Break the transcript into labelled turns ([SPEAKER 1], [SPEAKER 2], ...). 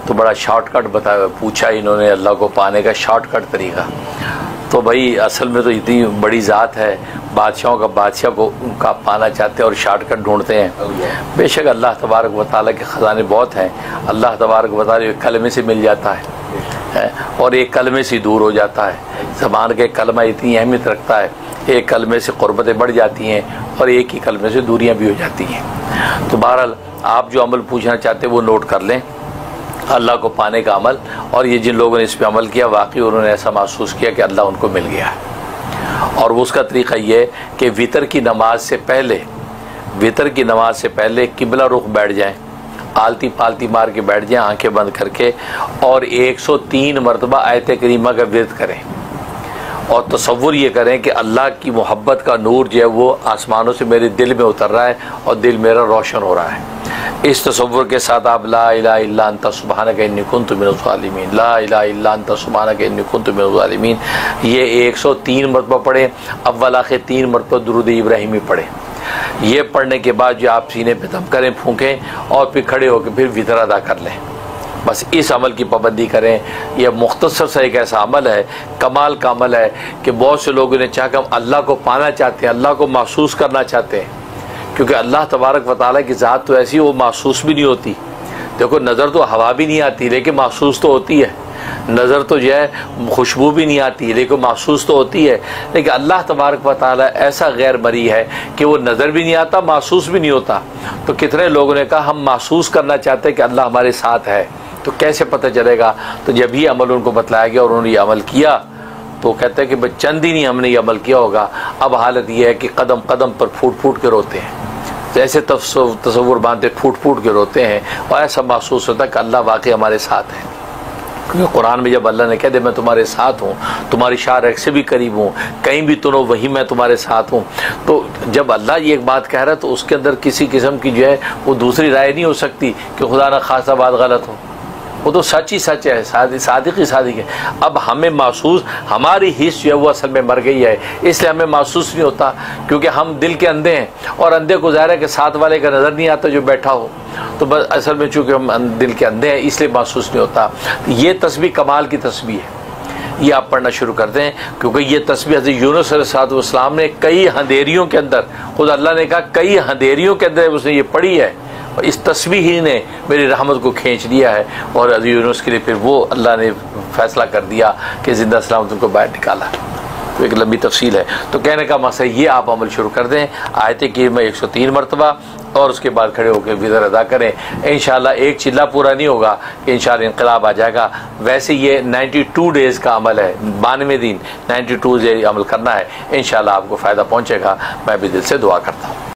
[SPEAKER 1] तो बड़ा शॉर्टकट बताया, पूछा इन्होंने अल्लाह को पाने का शॉर्टकट तरीका। तो भाई असल में तो इतनी बड़ी ज़ात है, बादशाहों का बादशाह को उनका पाना चाहते हैं और शॉर्टकट ढूंढते हैं। बेशक अल्लाह तबारक व तआला के ख़जाने बहुत हैं। अल्लाह तबारक व तआला एक कलमे से मिल जाता है और एक कलमे से दूर हो जाता है। ज़बान के कलमा इतनी अहमियत रखता है, एक कलमे से क़ुर्बतें बढ़ जाती हैं और एक ही कलमे से दूरियाँ भी हो जाती हैं। तो बहरहाल आप जो अमल पूछना चाहते हैं वो नोट कर लें, अल्लाह को पाने का अमल। और ये जिन लोगों ने इस पर अमल किया वाकई उन्होंने ऐसा महसूस किया कि अल्लाह उनको मिल गया है। और उसका तरीक़ा ये है कि वितर की नमाज से पहले किबला रुख बैठ जाएं, आलती पालती मार के बैठ जाएं, आंखें बंद करके, और 103 मरतबा आयत करीमा का विर्द करें और तसव्वुर ये करें कि अल्लाह की मोहब्बत का नूर जो है वो आसमानों से मेरे दिल में उतर रहा है और दिल मेरा रोशन हो रहा है। इस तसव्वुर के साथ आप ला इलाहा इल्ला अंता सुब्हानका इन्नी कुन्तु मिनज़ ज़ालिमीन, ला इलाहा इल्ला अंता सुब्हानका इन्नी कुन्तु मिनज़ ज़ालिमीन, ये 103 मरतबा पढ़ें। अव्वल आखिर 3 मरतबा दुरूद इब्राहिमी पढ़ें। ये पढ़ने के बाद जो आप सीने पे दम करें, फूंकें और फिर खड़े होकर फिर वितर अदा कर लें। बस इस अमल की पाबंदी करें। यह मुख्तसर सा एक ऐसा अमल है, कमाल का अमल है कि बहुत से लोगों ने चाह कि हम अल्लाह को पाना चाहते हैं, अल्लाह को महसूस करना चाहते हैं, क्योंकि अल्लाह तबारक व तआला की ज़ात तो ऐसी वो महसूस भी नहीं होती। देखो नज़र तो हवा भी नहीं आती लेकिन महसूस तो होती है, नज़र तो जो है खुशबू भी नहीं आती लेकिन महसूस तो होती है। लेकिन अल्लाह तबारक व तआला ऐसा गैर मरी है कि वो नज़र भी नहीं आता, महसूस भी नहीं होता। तो कितने लोगों ने कहा हम महसूस करना चाहते हैं कि अल्लाह हमारे साथ है, तो कैसे पता चलेगा? तो जब ही अमल उनको बतलाया गया और उन्होंने ये अमल किया तो कहते हैं कि चंद ही नहीं हमने ये अमल किया होगा, अब हालत ये है कि कदम कदम पर फूट फूट के रोते हैं, जैसे तसव्वुर बांधते फूट फूट के रोते हैं और ऐसा महसूस होता है कि अल्लाह वाकई हमारे साथ है। क्योंकि कुरान में जब अल्लाह ने कह दे मैं तुम्हारे साथ हूँ, तुम्हारी शारक से भी करीब हूँ, कहीं भी तुम वहीं मैं तुम्हारे साथ हूँ, तो जब अल्लाह ये एक बात कह रहा है तो उसके अंदर किसी किस्म की जो है वो दूसरी राय नहीं हो सकती कि खुदा ना खासा बात गलत हो। वो तो सच ही सच है, सादिक ही सादिक है। अब हमें महसूस, हमारी हिस्स जो है वो असल में मर गई है, इसलिए हमें महसूस नहीं होता, क्योंकि हम दिल के अंधे हैं और अंधे को ज़ाहिर है कि साथ वाले का नज़र नहीं आता जो बैठा हो। तो बस असल में चूँकि हम दिल के अंधे हैं इसलिए महसूस नहीं होता। ये तस्बीह कमाल की तस्बीह है, ये आप पढ़ना शुरू कर दें, क्योंकि ये तस्बीह हज़रत यूनुस अलैहिस्सलाम ने कई अंधेरियों के अंदर, खुद अल्लाह ने कहा कई अंधेरियों के अंदर उसने ये पढ़ी है और इस तस्बीह ही ने मेरी रहमत को खींच लिया है। और हज़रत यूनुस के लिए फिर वो अल्लाह ने फैसला कर दिया कि ज़िंदा सलामत उनको बाहर निकाला। तो एक लंबी तफसील है। तो कहने का मकसद ये आप अमल शुरू कर दें, आयत करीमा 103 मरतबा और उसके बाद खड़े होकर विज़र अदा करें। इंशाअल्लाह एक चिल्ला पूरा नहीं होगा कि इंशाअल्लाह इनकलाब आ जाएगा। वैसे ये 92 डेज़ का अमल है, 92 दिन 92 डेज अमल करना है। इंशाअल्लाह आपको फ़ायदा पहुँचेगा। मैं भी दिल से दुआ करता हूँ।